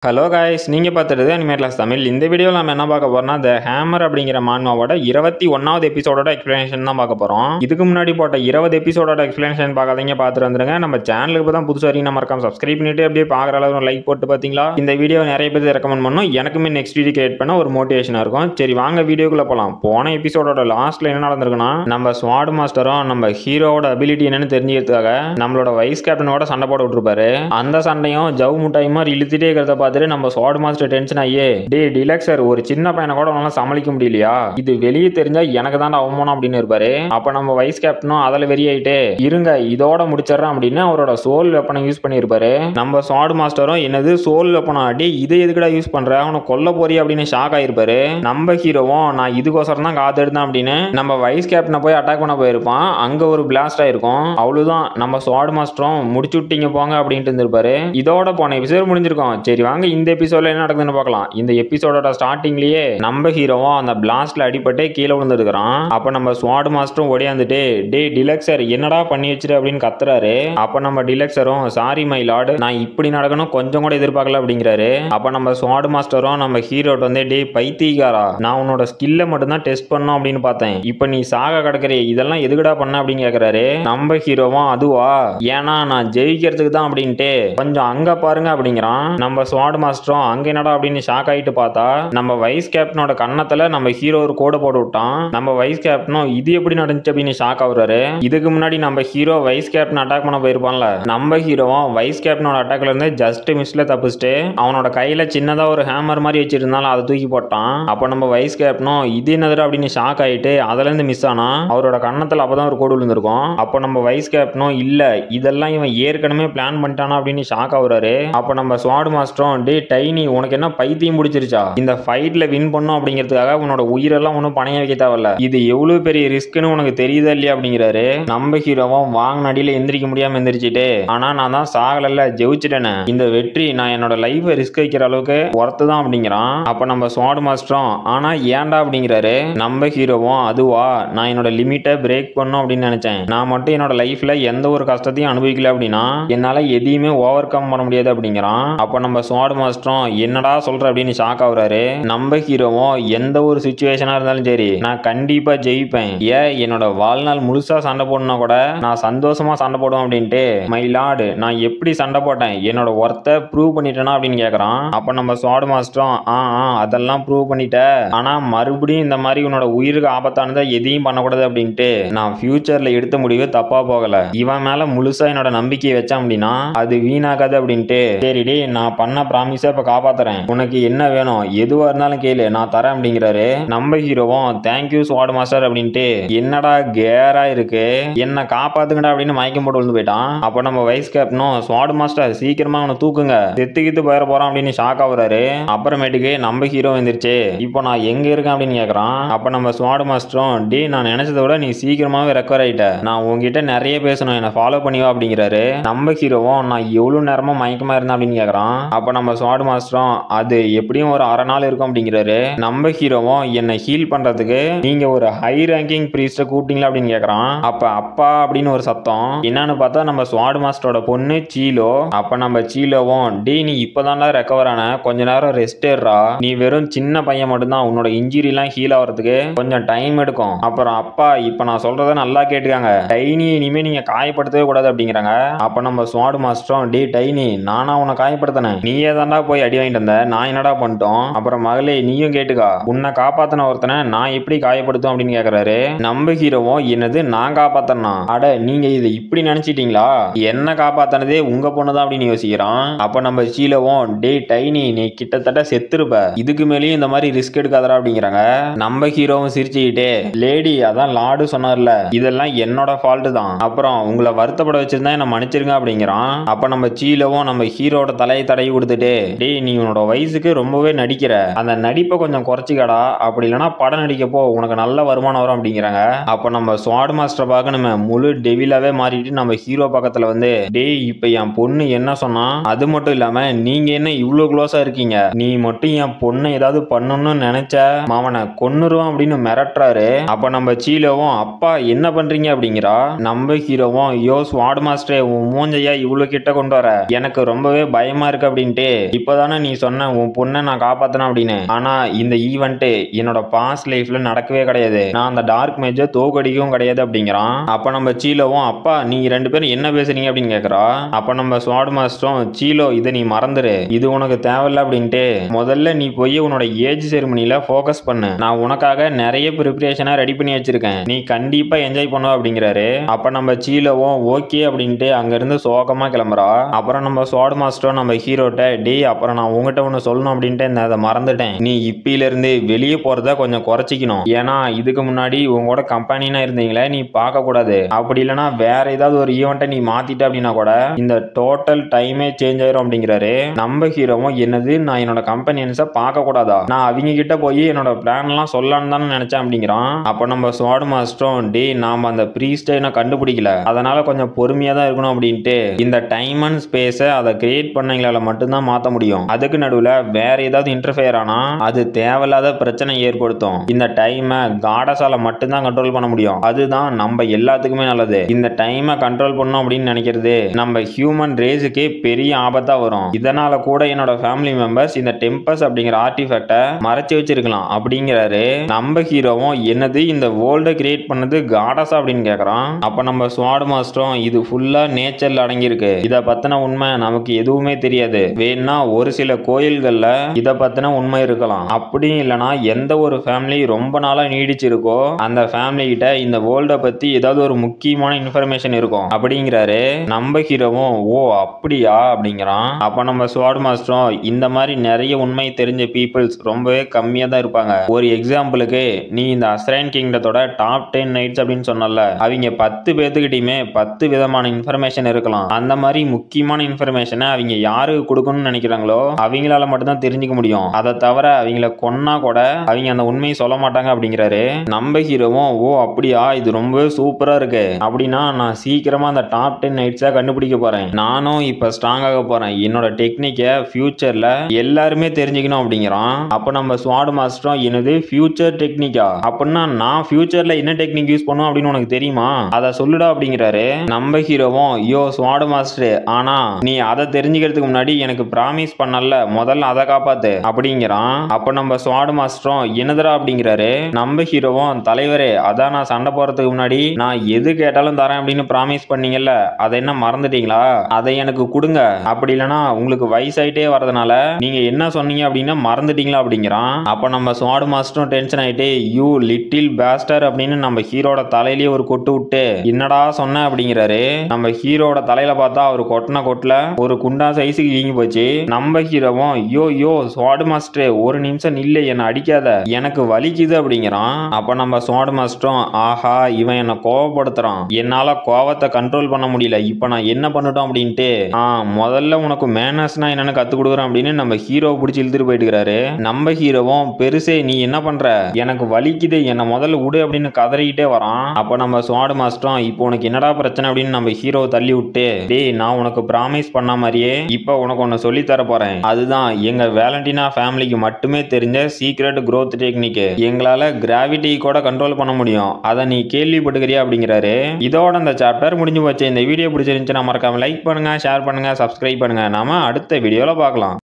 Hello guys, நீங்கள் பார்த்துட்டு animate Tamil. இந்த வீடியோவில் நம்ம என்ன பார்க்க போறோம்னா, த ஹேமர் அப்படிங்கிற மான்மாவோட 21வது எபிசோடோட எக்ஸ்பிளனேஷன் தான் பார்க்க போகிறோம். இதுக்கு முன்னாடி போட்ட 20 எபிசோடோட எக்ஸ்பிளனேஷன் பார்க்காதீங்க, பார்த்துட்டு வந்துருங்க. நம்ம சேனலுக்கு தான் புதுசாக வரீங்க, மறக்காம சப்ஸ்கிரைப் பண்ணிட்டு அப்படியே பார்க்குற அளவு லைக் போட்டு பார்த்தீங்களா. இந்த வீடியோ நிறைய பேர் ரெக்கமெண்ட் பண்ணோம், எனக்குமே நெக்ஸ்ட் வீடியோ கிரியேட் பண்ண ஒரு மோட்டிவேஷனாக இருக்கும். சரி வாங்க வீடியோக்குள்ளே போகலாம். போன எபிசோடோட லாஸ்ட்டில் என்ன நடந்திருக்குன்னா, நம்ம ஸ்வாட் மாஸ்டரும் நம்ம ஹீரோவோட அபிலிட்டி என்னன்னு தெரிஞ்சுக்கிறதுக்காக நம்மளோட வைஸ் கேப்டனோட சண்டை போட விட்டுருப்பாரு. அந்த சண்டையும் ஜவு முட்டாய் மாதிரி இழுத்துட்டே இருக்கிறத பார்த்துட்டு நம்ம ஸ்வாட் மாஸ்டர் டென்ஷன் ஆகியே, டே டிலக்ஸர், ஒரு சின்ன பையனை கூட உன்னால சமாளிக்க முடியலையா, இது வெளியே தெரிஞ்சா எனக்கு தான் அவமானம் அப்படின்னு இருப்பாரு. அப்ப நம்ம வைஸ் கேப்டனும் அதில் வெறியாயிட்டு, இருங்க இதோட முடிச்சிடறேன் அப்படின்னு அவரோட சோல் வெப்பனை யூஸ் பண்ணியிருப்பாரு. நம்ம ஸ்வாட் மாஸ்டரும் என்னது சோல் வெப்பனா, டே இதை எதுக்குடா யூஸ் பண்ற, அவனை கொல்ல போறியா அப்படின்னு ஷாக் ஆயிருப்பாரு. நம்ம ஹீரோவும் நான் இதுக்கோசரம் தான் காத்து எடுத்தேன் அப்படின்னு நம்ம வைஸ் கேப்டனை போய் அட்டாக் பண்ண போயிருப்பான். அங்க ஒரு பிளாஸ்ட் ஆயிருக்கும். அவ்வளவுதான், நம்ம ஸ்வாட் மாஸ்டரும் முடிச்சு விட்டீங்க போங்க அப்படின்ட்டு இருந்திருப்பாரு. இதோட போன எபிசோட் முடிஞ்சிருக்கும். சரி வாங்க இந்த எபிசோட்ல என்ன நடக்குதுன்னு பார்க்கலாம். இந்த எபிசோடோட ஸ்டார்டிங்லயே நம்ம ஹீரோவும் அந்த பிளாஸ்ட்ல அடிபட்டு கீழே விழுந்துருக்கான். அப்ப நம்ம ஸ்வாட் மாஸ்டரும் ஓடியாந்துட்டு, டே டிலக்ஸர் என்னடா பண்ணி வச்சிரு அப்படின்னு கத்துறாரு. அப்ப நம்ம டிலக்ஸரும், சாரி மை லார்டு, நான் இப்படி நடக்கணும் கொஞ்சம் கூட எதிர்பார்க்கல அப்படிங்கிறாரு. அப்ப நம்ம ஸ்வாட் மாஸ்டரும் நம்ம ஹீரோட்ட வந்து, டே பைத்தியக்காரா, நான் உன்னோட ஸ்கில்ல மட்டும் தான் டெஸ்ட் பண்ணணும் அப்படின்னு பார்த்தேன், இப்ப நீ சாக கிடக்குறே, இதெல்லாம் எதுக்குடா பண்ண அப்படின்னு கேக்குறாரு. நம்ம ஹீரோவும், அதுவா, ஏன்னா நான் ஜெயிக்கிறதுக்கு தான் அப்படின்ட்டு கொஞ்சம் அங்க பாருங்க அப்படிங்கிறான். நம்ம ஸ்வாட் மாஸ்டரும் அங்க என்னடா அப்படின்னு ஷாக் ஆயிட்டு பார்த்தா, நம்ம வைஸ் கேப்டனோட கண்ணத்துல நம்ம ஹீரோ ஒரு கோடை போட்டு விட்டான். நம்ம வைஸ் கேப்டனும் இது எப்படி நடந்துச்சு அப்படின்னு ஷாக் ஆகுறாரு. இதுக்கு முன்னாடி நம்ம ஹீரோ வைஸ் கேப்டன் அட்டாக் பண்ண போயிருப்பான்ல, நம்ம ஹீரோவும் வைஸ் கேப்டனோட அட்டாக்ல இருந்து ஜஸ்ட் மிஸ்ல தப்பிச்சுட்டு அவனோட கையில சின்னதா ஒரு ஹேமர் மாதிரி வச்சிருந்தாலும் அதை தூக்கி போட்டான். அப்ப நம்ம வைஸ் கேப்டனும் இது என்னது அப்படின்னு ஷாக் ஆயிட்டு அதுல இருந்து மிஸ் ஆனா அவரோட கண்ணத்துல அப்பதான் ஒரு கோடு விழுந்திருக்கும். அப்ப நம்ம வைஸ் கேப்டனும், இல்ல இதெல்லாம் இவன் ஏற்கனவே பிளான் பண்ணிட்டானா அப்படின்னு ஷாக் ஆகுறாரு. அப்ப நம்ம ஸ்வாட் மாஸ்டரும், டே டைனி, உனக்கு என்ன பைத்தியம் பிடிச்சிருச்சா, இந்த ஃபைட்ல வின் பண்ணும் அப்படிங்கிறதுக்காக உன்னோட உயிரெல்லாம் ஒன்றும் பணைய வைக்க தேவையில்ல, இது எவ்வளவு பெரிய ரிஸ்க்னு உனக்கு தெரியுதா இல்லையா அப்படிங்கிறாரு. நம்ம ஹீரோவும் வாங்க நடியில எந்திரிக்க முடியாம எந்திரிச்சிட்டு, ஆனா நான் தான் சாகல ஜெயிச்சிட்டேனே, இந்த வெற்றி நான் என்னோட லைஃபை ரிஸ்க் வைக்கிற அளவுக்கு ஒர்த்து தான் அப்படிங்கிறான். அப்ப நம்ம ஸ்வாட் மாஸ்டரும், ஆனா ஏன்டா அப்படிங்கிறாரு. நம்ம ஹீரோவும், அதுவா, நான் என்னோட லிமிட்டை பிரேக் பண்ணும் அப்படின்னு நினைச்சேன், நான் மட்டும் என்னோட லைஃப்ல எந்த ஒரு கஷ்டத்தையும் அனுபவிக்கல அப்படின்னா என்னால எதையுமே ஓவர் கம் பண்ண முடியாது அப்படிங்கிறான். அப்ப நம்ம ஸ்வாட் மாஸ்டரும், என்னடா சொல்ற அப்படின்னு ஷாக் ஆகுறாரு. நம்ம ஹீரோவும், எந்த ஒரு சிச்சுவேஷனா இருந்தாலும் சரி நான் கண்டிப்பா ஜெயிப்பேன், ஏன் என்னோட வாழ்நாள் முழுசா சண்டை போடணும்னா கூட நான் சந்தோஷமா சண்டை போடுவேன் அப்படின்ட்டு, மை லார்டு நான் எப்படி சண்டை போட்டேன், என்னோட ஒர்த்தை ப்ரூவ் பண்ணிட்டேனா அப்படின்னு கேக்குறான். அப்ப நம்ம ஸ்வாட் மாஸ்டரும், அதெல்லாம் ப்ரூவ் பண்ணிட்ட, ஆனா மறுபடியும் இந்த மாதிரி உன்னோட உயிருக்கு ஆபத்தானதை எதையும் பண்ணக்கூடாது அப்படின்ட்டு நான் ஃபியூச்சர்ல எடுத்த முடிவு தப்பா போகல, இவன் மேல முழுசா என்னோட நம்பிக்கையை வச்சேன் அப்படின்னா அது வீணாகாது அப்படின்ட்டு, சரிடி நான் பண்ண ப்ராமிஸை இப்ப காப்பாத்துறேன், உனக்கு என்ன வேணும் எதுவா இருந்தாலும் கேளு நான் தரேன் அப்படிங்கிறாரு. நம்ம ஹீரோவும், தேங்க்யூ ஸ்வாட் மாஸ்டர் அப்படின்ட்டு, என்னடா கேரா இருக்கு, என்ன காப்பாத்துங்கடா அப்படின்னு மயக்கம் போட்டு விழுந்து போயிட்டான். அப்ப நம்ம வைஸ் கேப்டனும், ஸ்வாட் மாஸ்டர் சீக்கிரமா அவனை தூக்குங்க, செத்துக்கிட்டு போயிட போறான் அப்படின்னு ஷாக் ஆகுறாரு. அப்புறமேட்டுக்கு நம்ம ஹீரோ வந்துருச்சு, இப்போ நான் எங்க இருக்கேன் அப்படின்னு கேக்குறான். அப்ப நம்ம ஸ்வாட் மாஸ்டரும், டே நான் நினைச்சதை விட நீ சீக்கிரமாவே ரெக்கவர் ஆயிட்ட, நான் உங்ககிட்ட நிறைய பேசணும், என்ன ஃபாலோ பண்ணிவா அப்படிங்கிறாரு. நம்ம ஹீரோவும், நான் எவ்வளவு நேரமா மயக்கமா இருந்தேன் அப்படின்னு கேக்குறான். அப்ப நம்ம ஸ்வாட் மாஸ்டரும், அது எப்படியும் ஒரு அரை நாள் இருக்கும் அப்படிங்கிறாரு. நம்ம ஹீரோவும், என்னை ஹீல் பண்றதுக்கு நீங்க ஒரு ஹை ரேங்கிங் பிரீஸ்ட கூப்பிட்டீங்களா அப்படின்னு கேக்குறான். அப்ப அப்பா அப்படின்னு ஒரு சத்தம், என்னன்னு பார்த்தா நம்ம ஸ்வாட் மாஸ்டரோட பொண்ணு சீலோ. அப்ப நம்ம சீலோவும், டே நீ இப்பதான்டா ரெக்கவர் ஆன, கொஞ்ச நேரம் ரெஸ்ட் எடுறா, நீ வெறும் சின்ன பையன் மட்டும்தான், உன்னோட இன்ஜுரி எல்லாம் ஹீல் ஆகிறதுக்கு கொஞ்சம் டைம் எடுக்கும். அப்புறம் அப்பா இப்ப நான் சொல்றத நல்லா கேட்டுக்காங்க, டைனி இனிமே நீங்க காயப்படுத்தவே கூடாது அப்படிங்கிறாங்க. அப்ப நம்ம ஸ்வாட் மாஸ்டரும், டே டைனி நானா உன்னை காயப்படுத்தினேன், நீயே தாண்டா போய் அடி வாங்கிட்டு வந்த, நான் என்னடா பண்ணிட்டோம், அப்புறம் மகளே நீயும் கேட்டுக்கா, உன்னை காப்பாத்தின ஒருத்தனை நான் எப்படி காயப்படுத்தும் அப்படின்னு கேக்குறாரு. நம்ம ஹீரோவும், என்னது நான் காப்பாத்தனா, அட நீங்க இது இப்படி நினைச்சிட்டீங்களா, என்ன காப்பாத்தினதே உங்க பொண்ணுதான் அப்படின்னு யோசிக்கிறான். அப்ப நம்ம சீலவும், டே டைனி நீ கிட்டத்தட்ட செத்துருப்ப, இதுக்கு மேலேயும் இந்த மாதிரி ரிஸ்க் எடுக்காதரா அப்படிங்கிறாங்க. நம்ம ஹீரோவும் சிரிச்சுக்கிட்டே, லேடி அதான் லார்டு சொன்னார்ல, இதெல்லாம் என்னோட ஃபால்ட் தான், அப்புறம் உங்களை வருத்தப்பட வச்சிருந்தா என்ன மன்னிச்சிருங்க அப்படிங்கிறான். அப்ப நம்ம சீலவும் நம்ம ஹீரோட தலையை தடவி கொடுத்துட்டு, டே நீ உன்னோட வயசுக்கு ரொம்பவே நடிக்கிற, அந்த நடிப்பை கொஞ்சம் குறைச்சிக்கடா, அப்படி இல்லைன்னா படம் நடிக்கப்போ உனக்கு நல்ல வருமானம் வரும் அப்படிங்கிறாங்க. அப்ப நம்ம ஸ்வாட் மாஸ்டர் பார்க்கணுமே முழு டெவிலாவே மாறிட்டு நம்ம ஹீரோ பக்கத்துல வந்து, டே இப்ப என் பொண்ணு என்ன சொன்னா, அது மட்டும் இல்லாம நீங்க என்ன இவ்வளவு க்ளோஸா இருக்கீங்க, நீ மட்டும் என் பொண்ணை ஏதாவது பண்ணணும்னு நினைச்ச மாவனை கொன்னுருவான் அப்படின்னு மிரட்டுறாரு. அப்ப நம்ம சீலோவும், அப்பா என்ன பண்றீங்க அப்படிங்கிறா. நம்ம ஹீரோவும், யோ ஸ்வாட் மாஸ்டர் உன் மூஞ்சையா இவ்வளவு கிட்ட கொண்டு வர, எனக்கு ரொம்பவே பயமா இருக்கு அப்படின்ட்டு இப்பதானே நீ சொன்ன உன் பொண்ணை நான் காப்பாத்தணும் அப்படின்னு. ஆனா இந்த ஈவெண்ட் என்னோட பாஸ்ட் லைஃப்ல நடக்கவே கிடையாது. நான் அந்த டார்க் மேஜை தோக்கடிக்கவும் கிடையாது அப்படிங்கிறான். அப்ப நம்ம சீலோவும் அப்பா நீங்க 2 பேரும் என்ன பேசுறீங்க அப்படின்னு கேக்குறா. அப்ப நம்ம ஸ்வாட் மாஸ்டரும் சீலோ இதை நீ மறந்துரு, இது உனக்கு தேவையில்ல அப்படின்ட்டு முதல்ல நீ போய் உன்னோட ஏஜ் செரிமனில ஃபோக்கஸ் பண்ணு. நான் உனக்காக நிறைய ப்ரிப்பரேஷனா ரெடி பண்ணி வச்சிருக்கேன், நீ கண்டிப்பா என்ஜாய் பண்ணுவ அப்படிங்கிறாரு. அப்ப நம்ம சீலோவும் ஓகே அப்படின்ட்டு அங்க இருந்து சோகமா கிளம்புறா. அப்புறம் நம்ம ஸ்வாட் மாஸ்டரும் நம்ம ஹீரோட்ட டே அப்புறம் நான் உங்ககிட்ட ஒண்ணு சொல்லணும் அப்படின்ட்டு அதை மறந்துட்டேன், நீ இப்பில இருந்து வெளியே போறத கொஞ்சம் குறைச்சிக்கணும். ஏன்னா இதுக்கு முன்னாடி உங்களோட கம்பெனினா இருந்தீங்களே நீ பார்க்க கூடாது, அப்படி இல்லைன்னா வேற ஏதாவது ஒரு ஈவெண்ட்டை நீ மாத்திட்ட அப்படின்னா கூட இந்த டோட்டல் டைமே சேஞ்ச் ஆயிரும் அப்படிங்கிறாரு. நம்ம ஹீரோவும் என்னது நான் என்னோட கம்பெனியன்ஸை பார்க்க கூடாதா, நான் அவங்க கிட்ட போய் என்னோட பிளான் எல்லாம் சொல்லலான்னு தானே நினைச்சேன் அப்படிங்கிறான். அப்ப நம்ம ஸ்வாட் மாஸ்டரும் டே நாம அந்த ப்ரீஸ்டை கண்டுபிடிக்கல, அதனால கொஞ்சம் பொறுமையா தான் இருக்கணும் அப்படின்ட்டு இந்த டைம் அண்ட் ஸ்பேஸை அதை கிரியேட் பண்ணவங்களால மட்டும்தான் மாற்ற முடியும், அதுக்கு நடுவில் வேற ஏதாவது இன்டர்ஃபியர் ஆனா அது தேவையில்லாத பிரச்சனை ஏற்படுத்தும். இந்த டைமை காடஸால மட்டும்தான் கண்ட்ரோல் பண்ண முடியும், அதுதான் நம்ம எல்லாத்துக்குமே நல்லது. இந்த டைமை கண்ட்ரோல் பண்ணணும் அப்படின்னு நினைக்கிறது நம்ம ஹியூமன் ரேஸுக்கு பெரிய ஆபத்தா வரும். இதனால கூட என்னோட ஃபேமிலி மெம்பர்ஸ் இந்த டெம்பஸ் அப்படிங்கிற ஆர்டிஃபேக்டை மறைச்சு வச்சிருக்கலாம் அப்படிங்கிறாரு. நம்ம ஹீரோவும் என்னது இந்த வேர்ல்டை கிரியேட் பண்ணது காடஸா அப்படின்னு கேட்கறான். அப்ப நம்ம ஸ்வாட் மாஸ்டரும் இது ஃபுல்லா நேச்சர்ல அடங்கி இருக்கு, இத பத்தின உண்மை நமக்கு எதுவுமே தெரியாது, வேணா ஒரு சில கோயில்கள்ல இத பத்தின உண்மை இருக்கலாம், அப்படி இல்லைன்னா எந்த ஒரு ஃபேமிலி ரொம்ப நாளா நீடிச்சிருக்கோ அந்த ஃபேமிலி கிட்ட இந்த வேர்ல்ட பத்தி ஏதாவது ஒரு முக்கியமான இன்ஃபர்மேஷன் இருக்கும் அப்படிங்கிறாரு. நம்ம ஹீரோவும் ஓ அப்படியா அப்படிங்கிறான். அப்ப நம்ம ஸ்வாட் மாஸ்டரும் இந்த மாதிரி நிறைய உண்மை தெரிஞ்ச பீப்புள்ஸ் ரொம்பவே கம்மியா தான் இருப்பாங்க. ஒரு எக்ஸாம்பிளுக்கு நீ இந்த அஸ்ரைன் கிங்டத்தோட டாப் 10 நைட்ஸ் அப்படின்னு சொன்னல, அவங்க 10 பேத்துக்கிட்டையுமே 10 விதமான இன்ஃபர்மேஷன் இருக்கலாம். அந்த மாதிரி முக்கியமான இன்ஃபர்மேஷனை அவங்க யாருக்கு கொடுக்கணும்னு நினைக்கிறாங்களோ அவங்களால மட்டும்தான் தெரிஞ்சுக்க முடியும், அதை தவிர அவங்கள கொன்னா கூட அவங்க அந்த உண்மையை சொல்ல மாட்டாங்க அப்படிங்கிறாரு. நம்ம ஹீரோவும் ஓ அப்படியா இது ரொம்ப சூப்பரா இருக்கு, அப்படின்னா நான் சீக்கிரமா அந்த டாப் 10 நைட்ஸை கண்டுபிடிக்க போறேன், நானும் இப்ப ஸ்ட்ராங் ஆக போறேன், என்னோட டெக்னிக்கை ஃபியூச்சர்ல எல்லாருமே தெரிஞ்சுக்கணும் அப்படிங்கிறான். அப்ப நம்ம ஸ்வாட் மாஸ்டரும் என்னது ஃபியூச்சர் டெக்னிக்கா, அப்படின்னா நான் ஃபியூச்சர்ல என்ன டெக்னிக் யூஸ் பண்ணுவோம் அப்படின்னு உனக்கு தெரியுமா, அதை சொல்லுடா அப்படிங்கிறாரு. நம்ம ஹீரோவும் யோ ஸ்வாட் மாஸ்டர், ஆனா நீ அதை தெரிஞ்சுக்கிறதுக்கு முன்னாடி எனக்கு ப்ராமிஸ் பண்ணல, முதல்ல அதை காப்பாத்து அப்படிங்கிறான். அப்ப நம்ம ஸ்வாட் மாஸ்டரும் என்னதுடா அப்படிங்கிறாரு. நம்ம ஹீரோவும் தலைவரே அதான் நான் சண்டை போறதுக்கு முன்னாடி நான் எது கேட்டாலும் தரேன் அப்படின்னு ப்ராமிஸ் பண்ணீங்கல்ல, அதை என்ன மறந்துட்டீங்களா, அதை எனக்கு கொடுங்க, அப்படி இல்லைன்னா உங்களுக்கு வயசாயிட்டே வரதுனால நீங்க என்ன சொன்னீங்க அப்படின்னா மறந்துட்டீங்களா அப்படிங்கிறான். அப்ப நம்ம ஸ்வாட் மாஸ்டரும் டென்ஷன் ஆயிட்டு யூ லிட்டில் பேஸ்டர் அப்படின்னு நம்ம ஹீரோட தலையிலேயே ஒரு கொட்டு விட்டு என்னடா சொன்ன அப்படிங்கிறாரு. நம்ம ஹீரோட தலையில பார்த்தா அவர் கொட்டின கொட்டுல ஒரு குண்டா சைஸுக்கு வீங்கி போச்சு. நம்ம ஹீரோவும் யோ யோ ஸ்வாட் மாஸ்டர் ஒரு நிமிஷம் நில்ல, என்ன அடிக்காத எனக்கு வலிக்குது அப்படிங்கிறான். அப்ப நம்ம ஸ்வாட் மாஸ்டரும் ஆஹா இவன் என்ன கோவப்படுத்துறான், என்னால கோவத்தை கண்ட்ரோல் பண்ண முடியல, இப்ப நான் என்ன பண்ணட்டும் அப்படின்ட்டு முதல்ல உனக்கு மேனர்ஸ்னா என்னன்னு கத்து கொடுக்குறேன் அப்படின்னு நம்ம ஹீரோ பிடிச்சி இழுத்துட்டு போயிட்டுக்கிறாரு. நம்ம ஹீரோவும் பெருசே நீ என்ன பண்ற, எனக்கு வலிக்குது என்ன முதல்ல விடு அப்படின்னு கதறிக்கிட்டே வரான். அப்ப நம்ம ஸ்வாட் மாஸ்டரும் இப்போ உனக்கு என்னடா பிரச்சனை அப்படின்னு நம்ம ஹீரோ தள்ளி விட்டு டேய் நான் உனக்கு ப்ராமிஸ் பண்ண மாதிரியே இப்போ உனக்கு ஒன்னு சொல்லி தர போறேன், அதுதான் எங்க வேலண்டினா ஃபேமிலிக்கு மட்டுமே தெரிஞ்ச சீக்ரெட் growth டெக்னிக், எங்களால கிராவிட்டி கூட கண்ட்ரோல் பண்ண முடியும், அதை நீ கேள்விப்பட்டுக்கிறியா அப்படிங்கிறாரு. இதோட அந்த சாப்டர் முடிஞ்சு போச்சு. இந்த வீடியோ பிடிச்சிருந்துச்சுன்னா மறக்காம லைக் பண்ணுங்க, ஷேர் பண்ணுங்க, சப்ஸ்கிரைப் பண்ணுங்க. நாம அடுத்த வீடியோல பார்க்கலாம்.